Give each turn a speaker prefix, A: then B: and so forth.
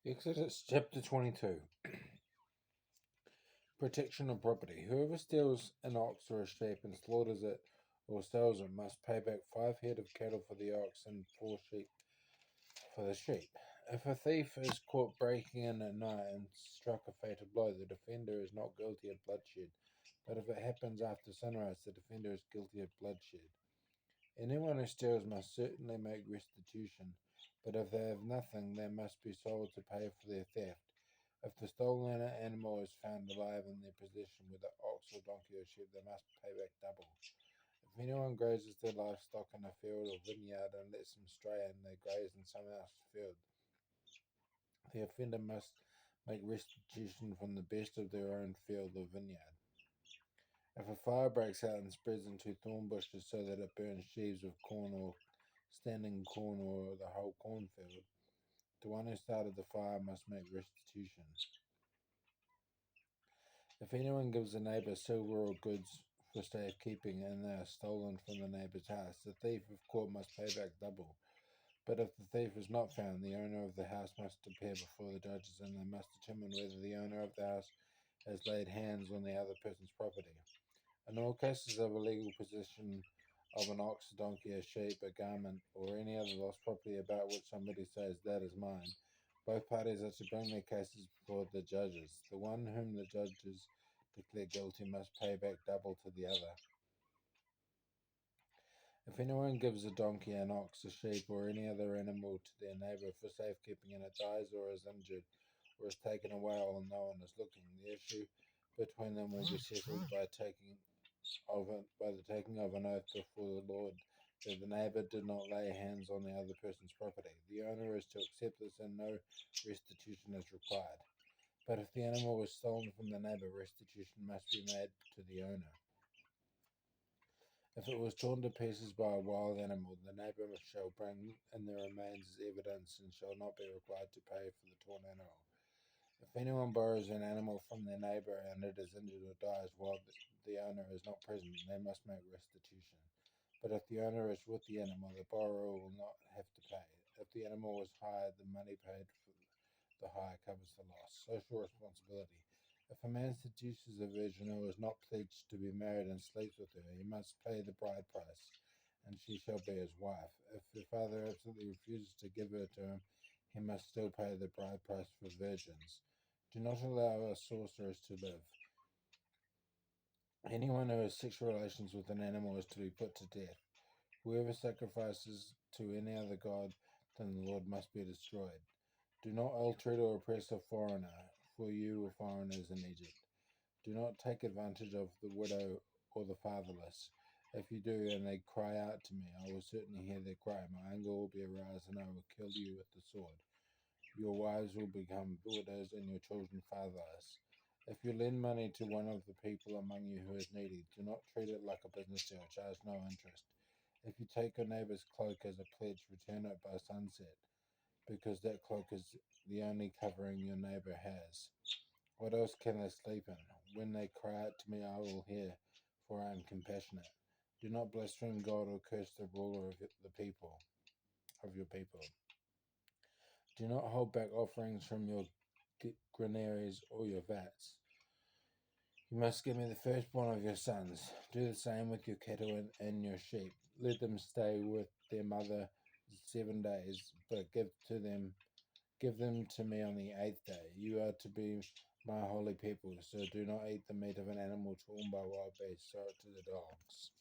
A: Exodus chapter 22. Protection of property. Whoever steals an ox or a sheep and slaughters it or sells it must pay back 5 head of cattle for the ox and 4 sheep for the sheep. If a thief is caught breaking in at night and struck a fatal blow, the defender is not guilty of bloodshed. But if it happens after sunrise, the defender is guilty of bloodshed. Anyone who steals must certainly make restitution, but if they have nothing, they must be sold to pay for their theft. If the stolen animal is found alive in their possession, whether ox or donkey or sheep, they must pay back double. If anyone grazes their livestock in a field or vineyard and lets them stray and they graze in someone else's field, the offender must make restitution from the best of their own field or vineyard. If a fire breaks out and spreads into thorn bushes so that it burns sheaves of corn or standing corn or the whole cornfield, the one who started the fire must make restitution. If anyone gives a neighbor silver or goods for safekeeping and they are stolen from the neighbor's house, the thief, if caught, must pay back double. But if the thief is not found, the owner of the house must appear before the judges and they must determine whether the owner of the house has laid hands on the other person's property. In all cases of illegal possession of an ox, a donkey, a sheep, a garment, or any other lost property about which somebody says, "That is mine," both parties are to bring their cases before the judges. The one whom the judges declare guilty must pay back double to the other. If anyone gives a donkey, an ox, a sheep, or any other animal to their neighbor for safekeeping and it dies or is injured or is taken away while no one is looking, the issue between them will be settled by the taking of an oath before the Lord that the neighbor did not lay hands on the other person's property. The owner is to accept this and no restitution is required. But if the animal was stolen from the neighbor, restitution must be made to the owner. If it was torn to pieces by a wild animal, the neighbor shall bring in the remains as evidence and shall not be required to pay for the torn animal. If anyone borrows an animal from their neighbor and it is injured or dies while the owner is not present, they must make restitution. But if the owner is with the animal, the borrower will not have to pay. If the animal was hired, the money paid for the hire covers the loss. Social responsibility. If a man seduces a virgin who is not pledged to be married and sleeps with her, he must pay the bride price, and she shall be his wife. If her father absolutely refuses to give her to him, he must still pay the bride price for virgins. Do not allow a sorceress to live. Anyone who has sexual relations with an animal is to be put to death. Whoever sacrifices to any other god than the Lord must be destroyed. Do not ill-treat or oppress a foreigner, for you were foreigners in Egypt. Do not take advantage of the widow or the fatherless. If you do, and they cry out to me, I will certainly hear their cry. My anger will be aroused, and I will kill you with the sword. Your wives will become widows, and your children fatherless. If you lend money to one of the people among you who is needy, do not treat it like a business deal. Charge no interest. If you take your neighbor's cloak as a pledge, return it by sunset, because that cloak is the only covering your neighbor has. What else can they sleep in? When they cry out to me, I will hear, for I am compassionate. Do not blaspheme God or curse the ruler of your people. Do not hold back offerings from your granaries or your vats. You must give me the firstborn of your sons. Do the same with your cattle and your sheep. Let them stay with their mother 7 days, but give them to me on the 8th day. You are to be my holy people, so do not eat the meat of an animal torn by wild beasts, throw it to the dogs.